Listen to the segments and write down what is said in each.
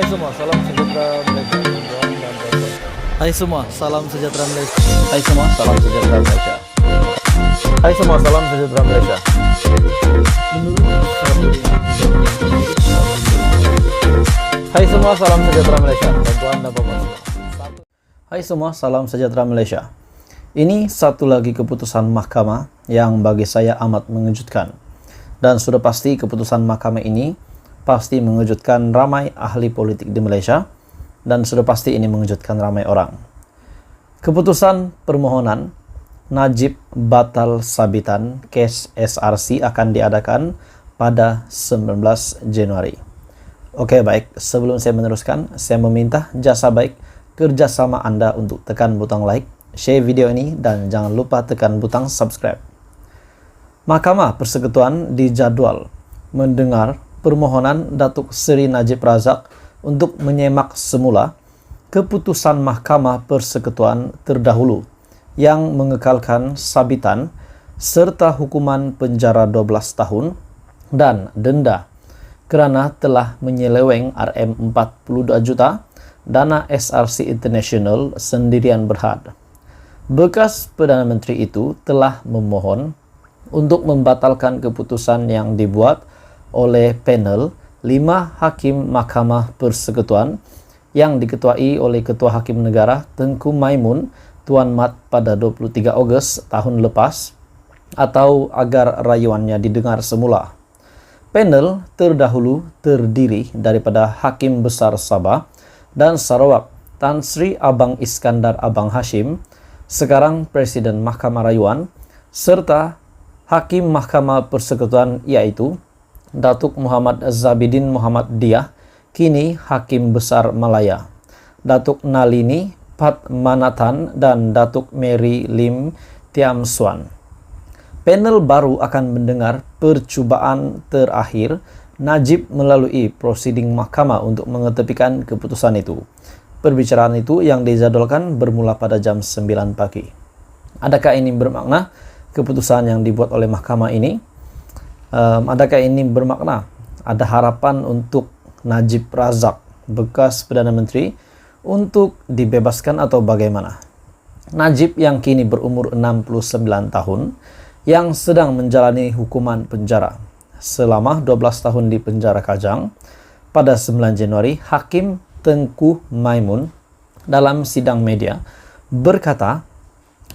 semua, salam sejahtera Malaysia. Hai semua, salam sejahtera Malaysia. Hai semua, salam sejahtera Malaysia. Hai semua, salam sejahtera Malaysia. Hai semua, salam sejahtera Malaysia. Tuan dan Bapak semua. Hai semua, salam sejahtera Malaysia. Ini satu lagi keputusan mahkamah yang bagi saya amat mengejutkan. Dan sudah pasti keputusan mahkamah ini pasti mengejutkan ramai ahli politik di Malaysia, dan sudah pasti ini mengejutkan ramai orang. Keputusan permohonan Najib batal sabitan kes SRC akan diadakan pada 19 Januari. Oke, baik, sebelum saya meneruskan, saya meminta jasa baik kerjasama Anda untuk tekan butang like, share video ini, dan jangan lupa tekan butang subscribe. Mahkamah Persekutuan dijadwal mendengar permohonan Datuk Seri Najib Razak untuk menyemak semula keputusan Mahkamah Persekutuan terdahulu yang mengekalkan sabitan serta hukuman penjara 12 tahun dan denda kerana telah menyeleweng RM42 juta dana SRC International sendirian berhad. Bekas Perdana Menteri itu telah memohon untuk membatalkan keputusan yang dibuat oleh panel 5 hakim Mahkamah Persekutuan yang diketuai oleh Ketua Hakim Negara Tengku Maimun Tuan Mat pada 23 Ogos tahun lepas, atau agar rayuannya didengar semula. Panel terdahulu terdiri daripada Hakim Besar Sabah dan Sarawak Tan Sri Abang Iskandar Abang Hashim, sekarang Presiden Mahkamah Rayuan, serta Hakim Mahkamah Persekutuan iaitu Datuk Muhammad Zabidin Muhammad Diah, kini Hakim Besar Malaya, Datuk Nalini Padmanathan, dan Datuk Mary Lim Tiam Swan. Panel baru akan mendengar percubaan terakhir Najib melalui prosiding mahkamah untuk mengetepikan keputusan itu. Perbicaraan itu yang dijadwalkan bermula pada jam 9 pagi. Adakah ini bermakna keputusan yang dibuat oleh mahkamah ini? Adakah ini bermakna ada harapan untuk Najib Razak, bekas Perdana Menteri, untuk dibebaskan atau bagaimana? Najib yang kini berumur 69 tahun, yang sedang menjalani hukuman penjara selama 12 tahun di penjara Kajang, pada 9 Januari, Hakim Tengku Maimun dalam sidang media berkata,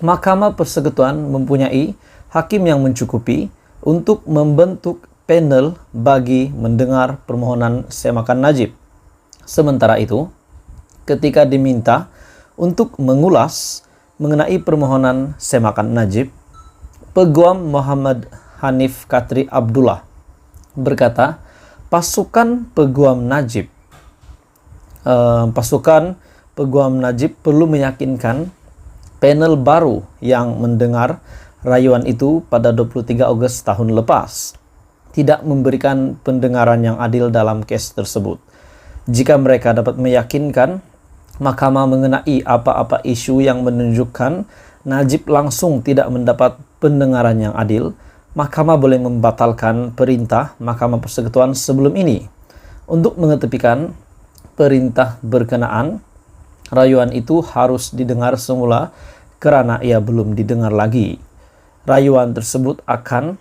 Mahkamah Persekutuan mempunyai hakim yang mencukupi untuk membentuk panel bagi mendengar permohonan semakan Najib. Sementara itu, ketika diminta untuk mengulas mengenai permohonan semakan Najib, Peguam Muhammad Hanif Katri Abdullah berkata, pasukan Peguam Najib perlu meyakinkan panel baru yang mendengar rayuan itu pada 23 Ogos tahun lepas tidak memberikan pendengaran yang adil dalam kes tersebut. Jika mereka dapat meyakinkan mahkamah mengenai apa-apa isu yang menunjukkan Najib langsung tidak mendapat pendengaran yang adil, mahkamah boleh membatalkan perintah Mahkamah Persekutuan sebelum ini untuk mengetepikan perintah berkenaan. Rayuan itu harus didengar semula kerana ia belum didengar lagi. Rayuan tersebut akan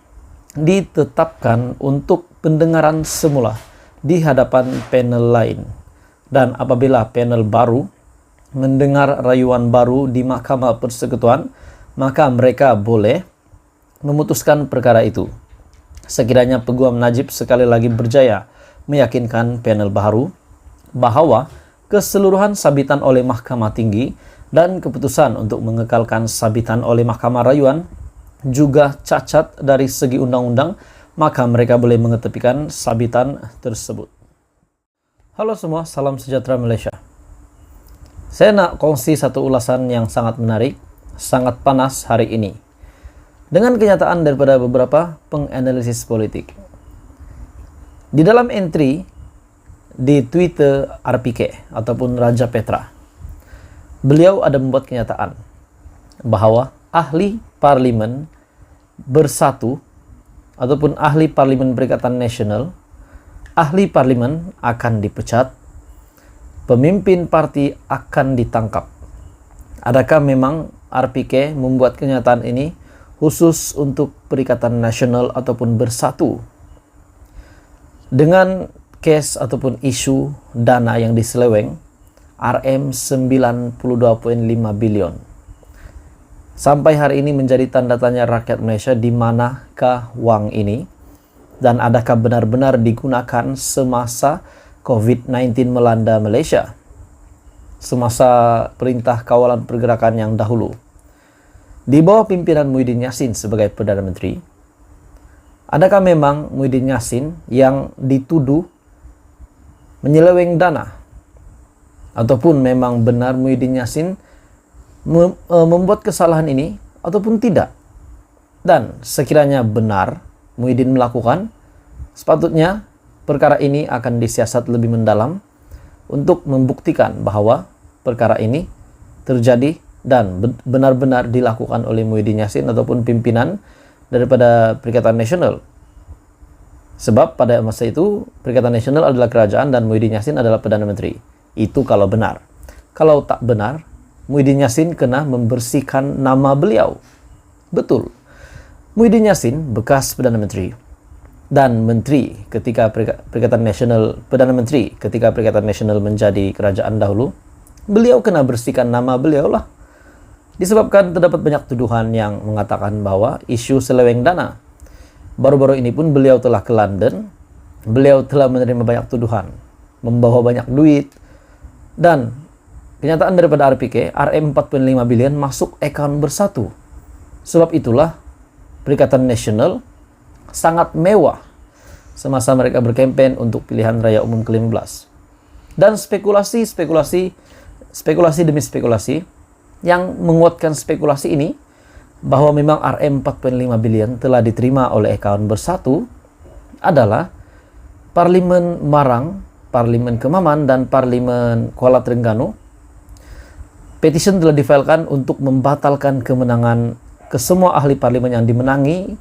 ditetapkan untuk pendengaran semula di hadapan panel lain. Dan apabila panel baru mendengar rayuan baru di Mahkamah Persekutuan, maka mereka boleh memutuskan perkara itu. Sekiranya Peguam Najib sekali lagi berjaya meyakinkan panel baru bahawa keseluruhan sabitan oleh Mahkamah Tinggi dan keputusan untuk mengekalkan sabitan oleh Mahkamah Rayuan juga cacat dari segi undang-undang, maka mereka boleh mengetepikan sabitan tersebut. Halo semua, salam sejahtera Malaysia. Saya nak kongsi satu ulasan yang sangat menarik, sangat panas hari ini, dengan kenyataan daripada beberapa penganalisis politik. Di dalam entry di Twitter RPK ataupun Raja Petra, beliau ada membuat kenyataan bahawa ahli parlimen bersatu ataupun ahli parlimen Perikatan Nasional, ahli parlimen akan dipecat pemimpin parti akan ditangkap. Adakah memang RPK membuat kenyataan ini khusus untuk Perikatan Nasional ataupun Bersatu? Dengan case ataupun isu dana yang diseleweng Rm 92.5 bilion. Sampai hari ini menjadi tanda tanya rakyat Malaysia, di manakah uang ini dan adakah benar-benar digunakan semasa COVID-19 melanda Malaysia, semasa perintah kawalan pergerakan yang dahulu di bawah pimpinan Muhyiddin Yassin sebagai Perdana Menteri. Adakah memang Muhyiddin Yassin yang dituduh menyeleweng dana, ataupun memang benar Muhyiddin Yassin membuat kesalahan ini ataupun tidak? Dan sekiranya benar Muhyiddin melakukan, sepatutnya perkara ini akan disiasat lebih mendalam untuk membuktikan bahwa perkara ini terjadi dan benar-benar dilakukan oleh Muhyiddin Yassin ataupun pimpinan daripada Perikatan Nasional. Sebab pada masa itu Perikatan Nasional adalah kerajaan dan Muhyiddin Yassin adalah Perdana Menteri. Itu kalau benar. Kalau tak benar, Muhyiddin Yassin kena membersihkan nama beliau. Betul. Muhyiddin Yassin bekas Perdana Menteri dan Menteri ketika Perikatan Nasional, Perdana Menteri ketika Perikatan Nasional menjadi kerajaan dahulu. Beliau kena bersihkan nama beliau lah. Disebabkan terdapat banyak tuduhan yang mengatakan bahwa isu seleweng dana. Baru-baru ini pun beliau telah ke London. Beliau telah menerima banyak tuduhan, membawa banyak duit, dan kenyataan daripada RPK, Rm 4.5 bilion masuk akaun Bersatu. Sebab itulah Perikatan Nasional sangat mewah semasa mereka berkempen untuk pilihan raya umum ke-15. Dan spekulasi demi spekulasi yang menguatkan spekulasi ini bahwa memang Rm 4.5 bilion telah diterima oleh akaun Bersatu adalah Parlimen Marang, Parlimen Kemaman, dan Parlimen Kuala Terengganu. Petition telah difilekan untuk membatalkan kemenangan ke semua ahli parlimen yang dimenangi,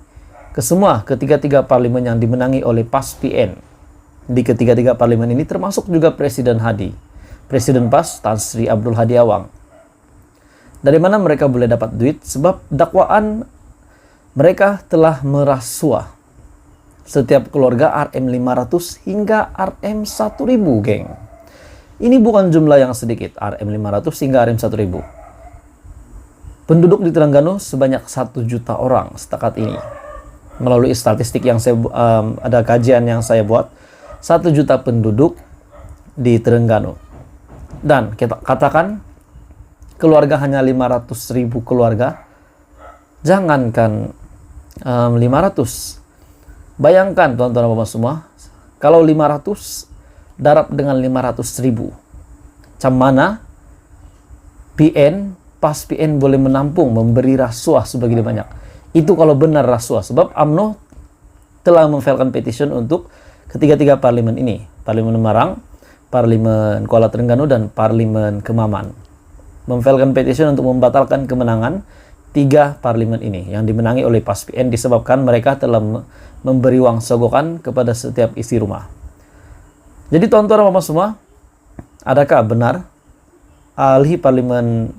ketiga-tiga parlimen yang dimenangi oleh PAS PN. Di ketiga-tiga parlimen ini termasuk juga Presiden Hadi, Presiden PAS Tan Sri Abdul Hadi Awang. Dari mana mereka boleh dapat duit? Sebab dakwaan mereka telah merasuah setiap keluarga Rm 500 hingga Rm 1000, geng. Ini bukan jumlah yang sedikit, Rm 500 hingga Rm 1000. Penduduk di Terengganu sebanyak 1 juta orang setakat ini. Melalui statistik yang ada kajian yang saya buat, 1 juta penduduk di Terengganu. Dan kita katakan keluarga hanya 500.000 keluarga. Jangankan 500. Bayangkan tuan-tuan dan bapak semua, kalau 500 darab dengan 500.000. Macam mana PN, PAS PN boleh menampung, memberi rasuah sebegitu banyak. Itu kalau benar rasuah. Sebab UMNO telah memfilekan petition untuk ketiga-tiga parlimen ini. Parlimen Marang, Parlimen Kuala Terengganu, dan Parlimen Kemaman. Memfilekan petition untuk membatalkan kemenangan 3 parlimen ini yang dimenangi oleh PAS PN disebabkan mereka telah memberi uang sogokan kepada setiap isi rumah. Jadi tuan-tuan dan bapak semua, adakah benar ahli parlimen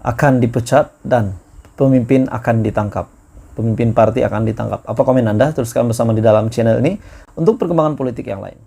akan dipecat dan pemimpin akan ditangkap? Pemimpin parti akan ditangkap. Apa komen Anda? Teruskan bersama di dalam channel ini untuk perkembangan politik yang lain.